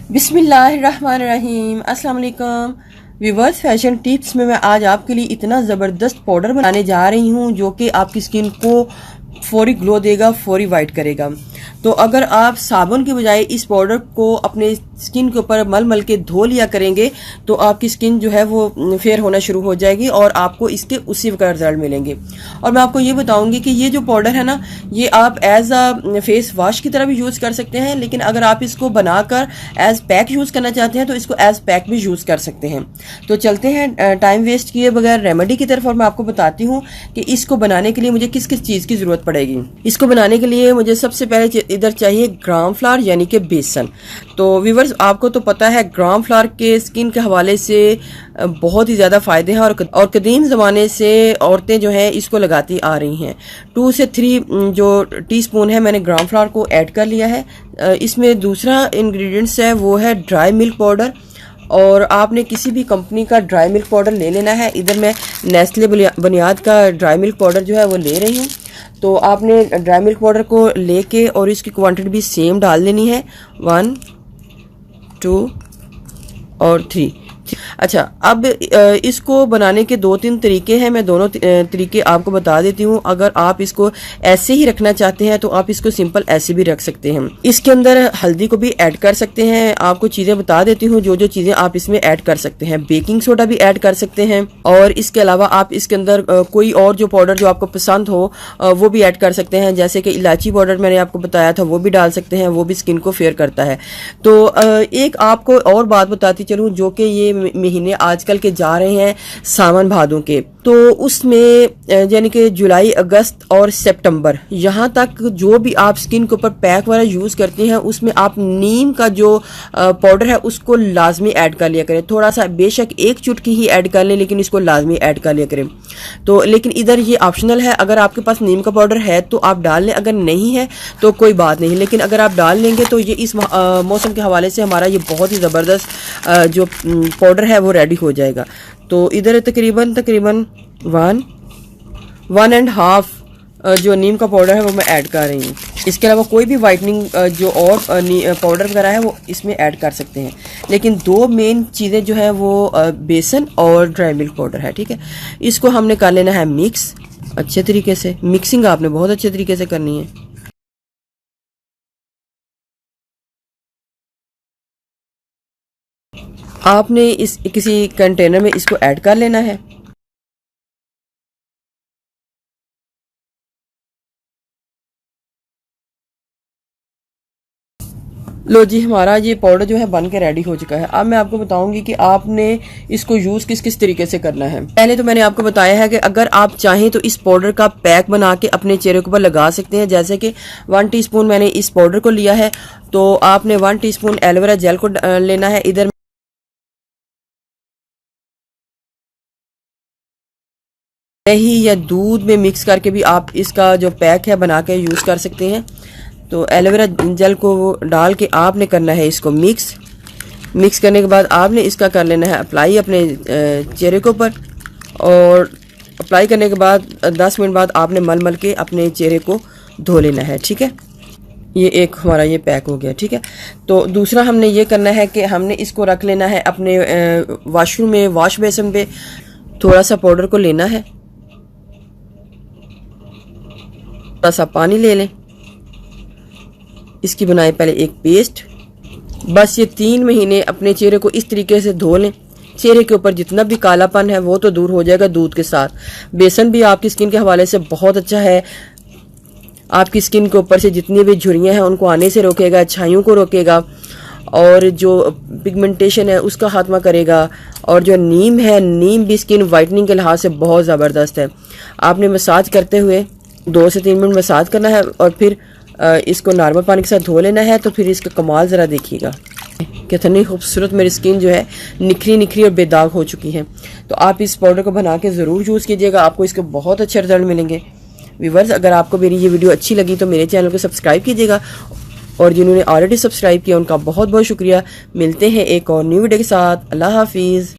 बिस्मिल्लाहिर्रहमानिर्रहीम। अस्सलाम वालेकुम व्यूअर्स, फैशन टिप्स में मैं आज आपके लिए इतना ज़बरदस्त पाउडर बनाने जा रही हूँ जो कि आपकी स्किन को फौरी ग्लो देगा, फौरी वाइट करेगा। तो अगर आप साबुन के बजाय इस पाउडर को अपने स्किन के ऊपर मल मल के धो लिया करेंगे तो आपकी स्किन जो है वो फेयर होना शुरू हो जाएगी और आपको इसके उसी का रिजल्ट मिलेंगे। और मैं आपको ये बताऊंगी कि ये जो पाउडर है ना, ये आप एज अ फेस वॉश की तरह भी यूज़ कर सकते हैं, लेकिन अगर आप इसको बनाकर एज पैक यूज़ करना चाहते हैं तो इसको एज पैक भी यूज़ कर सकते हैं। तो चलते हैं टाइम वेस्ट किए बगैर रेमेडी की तरफ और मैं आपको बताती हूँ कि इसको बनाने के लिए मुझे किस किस चीज़ की ज़रूरत पड़ेगी। इसको बनाने के लिए मुझे सबसे पहले इधर चाहिए ग्राम फ्लावर यानी कि बेसन। तो व्यूअर्स, आपको तो पता है ग्राम फ्लावर के स्किन के हवाले से बहुत ही ज़्यादा फ़ायदे हैं और कदीम ज़माने से औरतें जो हैं इसको लगाती आ रही हैं। 2 से 3 जो टीस्पून है मैंने ग्राम फ्लावर को ऐड कर लिया है। इसमें दूसरा इंग्रेडिएंट्स है वो है ड्राई मिल्क पाउडर, और आपने किसी भी कंपनी का ड्राई मिल्क पाउडर ले लेना है। इधर मैं नेस्ले बुनियाद का ड्राई मिल्क पाउडर जो है वो ले रही हूँ। तो आपने ड्राई मिल्क पाउडर को लेके और इसकी क्वांटिटी भी सेम डाल देनी है, 1 2 और 3। अच्छा, अब इसको बनाने के 2-3 तरीके हैं। मैं दोनों तरीके आपको बता देती हूँ। अगर आप इसको ऐसे ही रखना चाहते हैं तो आप इसको सिंपल ऐसे भी रख सकते हैं। इसके अंदर हल्दी को भी ऐड कर सकते हैं। आपको चीज़ें बता देती हूँ जो जो चीज़ें आप इसमें ऐड कर सकते हैं। बेकिंग सोडा भी ऐड कर सकते हैं, और इसके अलावा आप इसके अंदर कोई और जो पाउडर जो आपको पसंद हो वो भी ऐड कर सकते हैं। जैसे कि इलायची पाउडर मैंने आपको बताया था वो भी डाल सकते हैं, वो भी स्किन को फेयर करता है। तो एक आपको और बात बताती चलूँ जो कि ये महीने आजकल के जा रहे हैं सावन भादों के, तो उसमें यानी कि जुलाई, अगस्त और सितंबर यहाँ तक जो भी आप स्किन के ऊपर पैक वगैरह यूज़ करते हैं उसमें आप नीम का जो पाउडर है उसको लाजमी ऐड कर लिया करें। थोड़ा सा, बेशक 1 चुटकी ही ऐड कर लें, लेकिन इसको लाजमी ऐड कर लिया करें। तो लेकिन इधर ये ऑप्शनल है, अगर आपके पास नीम का पाउडर है तो आप डाल लें, अगर नहीं है तो कोई बात नहीं। लेकिन अगर आप डाल लेंगे तो ये इस मौसम के हवाले से हमारा ये बहुत ही ज़बरदस्त जो पाउडर है वो रेडी हो जाएगा। तो इधर तकरीबन 1.5 जो नीम का पाउडर है वो मैं ऐड कर रही हूँ। इसके अलावा कोई भी वाइटनिंग जो और पाउडर वगैरह है वो इसमें ऐड कर सकते हैं, लेकिन 2 मेन चीज़ें जो है वो बेसन और ड्राई मिल्क पाउडर है। ठीक है, इसको हमने कर लेना है मिक्स अच्छे तरीके से। मिक्सिंग आपने बहुत अच्छे तरीके से करनी है। आपने इस किसी कंटेनर में इसको ऐड कर लेना है। लो जी, हमारा ये पाउडर जो है बन के रेडी हो चुका है। अब मैं आपको बताऊंगी कि आपने इसको यूज़ किस किस तरीके से करना है। पहले तो मैंने आपको बताया है कि अगर आप चाहें तो इस पाउडर का पैक बना के अपने चेहरे के ऊपर लगा सकते हैं। जैसे कि 1 टीस्पून मैंने इस पाउडर को लिया है, तो आपने 1 टीस्पून एलोवेरा जेल को लेना है। इधर दही या दूध में मिक्स करके भी आप इसका जो पैक है बना के यूज़ कर सकते हैं। तो एलोवेरा जेल को डाल के आपने करना है इसको मिक्स करने के बाद आपने इसका कर लेना है अप्लाई अपने चेहरे के ऊपर, और अप्लाई करने के बाद 10 मिनट बाद आपने मल मल के अपने चेहरे को धो लेना है। ठीक है, ये एक हमारा ये पैक हो गया। ठीक है, तो दूसरा हमने ये करना है कि हमने इसको रख लेना है अपने वॉशरूम में, वॉश बेसिन पे। थोड़ा सा पाउडर को लेना है, थोड़ा सा पानी ले लें, इसकी बनाए पहले एक पेस्ट। बस ये 3 महीने अपने चेहरे को इस तरीके से धो लें। चेहरे के ऊपर जितना भी कालापन है वो तो दूर हो जाएगा दूध के साथ। बेसन भी आपकी स्किन के हवाले से बहुत अच्छा है, आपकी स्किन के ऊपर से जितनी भी झुर्रियाँ हैं उनको आने से रोकेगा, छाइयों को रोकेगा, और जो पिगमेंटेशन है उसका खात्मा करेगा। और जो नीम है, नीम भी स्किन वाइटनिंग के लिहाज से बहुत ज़बरदस्त है। आपने मसाज करते हुए 2 से 3 मिनट मसाज करना है और फिर इसको नॉर्मल पानी के साथ धो लेना है। तो फिर इसका कमाल ज़रा देखिएगा, कितनी खूबसूरत मेरी स्किन जो है निखरी और बेदाग हो चुकी है। तो आप इस पाउडर को बना के ज़रूर यूज़ कीजिएगा, आपको इसके बहुत अच्छे रिजल्ट मिलेंगे। व्यूअर्स, अगर आपको मेरी ये वीडियो अच्छी लगी तो मेरे चैनल को सब्सक्राइब कीजिएगा, और जिन्होंने ऑलरेडी सब्सक्राइब किया उनका बहुत बहुत शुक्रिया। मिलते हैं एक और न्यू वीडियो के साथ। अल्लाह हाफिज़।